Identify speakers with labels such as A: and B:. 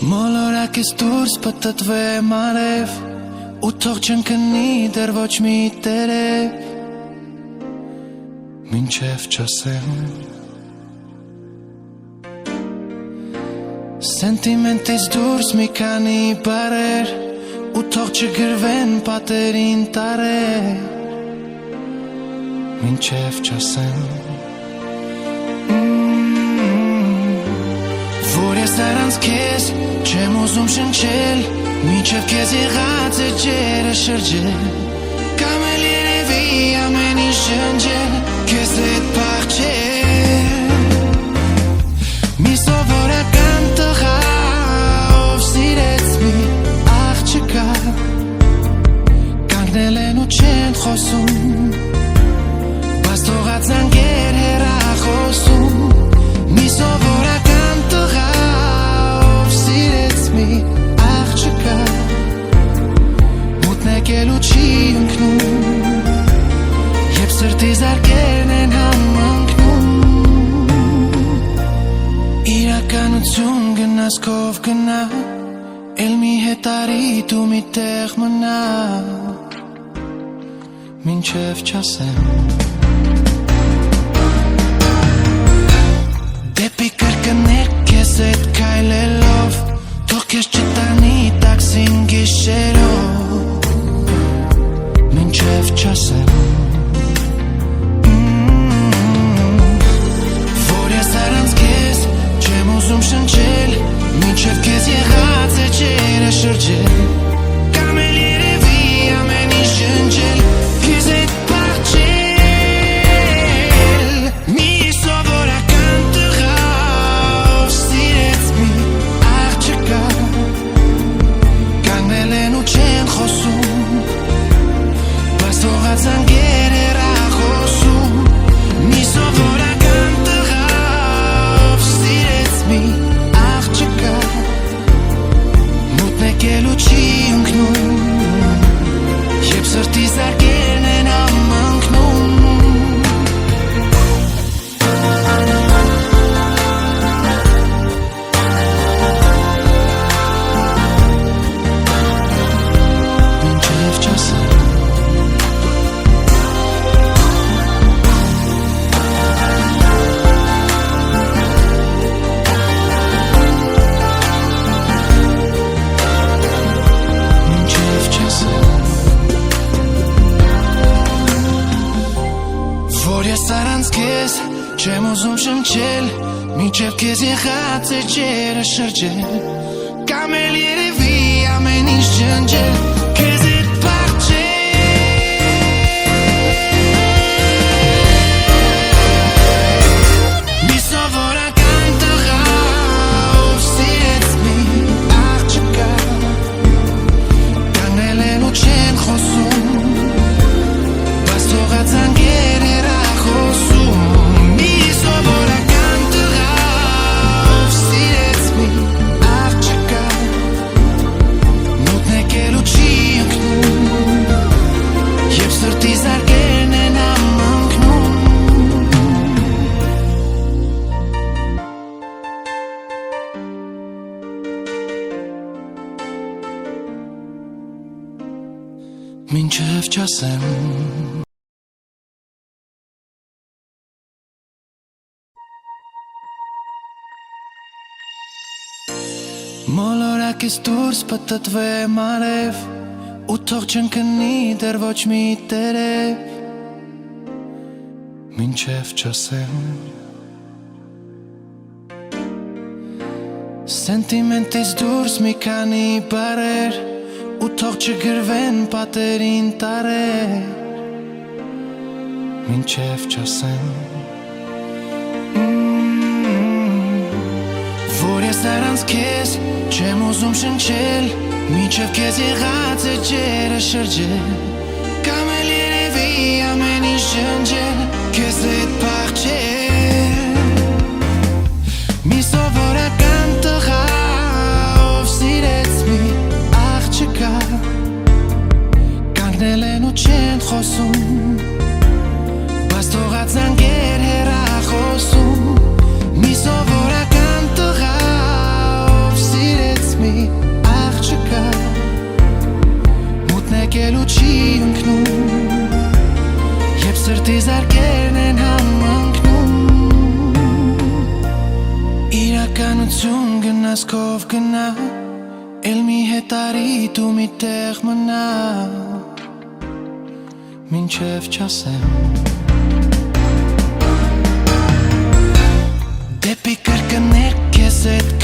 A: Մոլորակից դուրս պտտվեմ արև ու թող չընկնի դեռ ոչ մի տերև մինչև չասեմ Սենտիմենտից դուրս մի քանի բառեր ու թող չգրվեն պատերին տարեր մինչև չասեմ Որ ես առանց քեզ չեմ ուզում շնչել Մինչև քեզ եղած է ջերը շրջել Կամ էլ երևի ամեն ինչ ջնջել Քեզ հետ փախչել Մի սովորական տղա ով սիրեց մի աղջկա Կանգնել են ու չեն խոսում Բայց թողած զանգեր հեռախոսում Մի սովորական տղա ով սիրեց մի աղջկա Մութն եկելու չի ընկնում Երբ սրտի զարկերն են համընկնում Իրականություն գնաս քով գնա Էլ մի հետարի դու մի տեղ մնա Մինչև չասեմ Դեպի կրկներ քեզ հետ քայլելով Թող քեզ չտանի տաքսին գիշերով Մինչև չասեմ Որ ես առանց քեզ չեմ ուզում շնչել Մինչև քեզ եղած է ջերը շրջել Կամ էլ երևի ամեն ինչ ջնջել Քեզ հետ փախչել Մի սովորական տղա ով սիրեց մի աղջկա Կանգնել են ու չեն խոսում Բայց թողած զանգեր հեռախոսում Մի սովորական տղա ով սիրեց մի աղջկա Մութն եկելու չի ընկնում Երբ սրտի զարկերն են համընկնում Մինչև չասեմ Մինչև չասեմ Որ ես առանց քեզ չեմ ուզում շնչել Մինչև քեզ եղած է ջերը շրջել Կամ էլ երևի ամեն ինչ ջնջել Քեզ հետ փախչել Մի սովորական տղա ով սիրեց մի աղջկա Կանգնել են ու չեն խոսում Բայց թողած զանգեր հեռախոսում Մի սովորական տղա ով սիրեց մի աղջկա Մութն եկելու չի ընկնում Երբ սրտի զարկերն են համընկնում Մինչև չասեմ Մոլորակից դուրս պտտվեմ արև ու թող չընկնի դեռ ոչ մի տերև Մինչև չասեմ Սենտիմենտից դուրս մի քանի բառեր ու թող չգրվեն պատերին տարեր Մինչև չասեմ Որ ես առանց քեզ չեմ ուզում շնչել Մինչև քեզ եղած է ջերը շրջել Կամ էլ երևի ամեն ինչ ջնջել Քեզ հետ փախչել Մի սովորական տղա ով սիրեց մի աղջկա Կանգնել են ու չեն խոսում Բայց թողած զանգեր հեռախոսում Մի սովորական տղա ով սիրեց մի Իրականություն գնաս քով գնա Էլ մի հետարի դու մի տեղ մնա Մինչև չասեմ Դեպի կրկներ քեզ հետ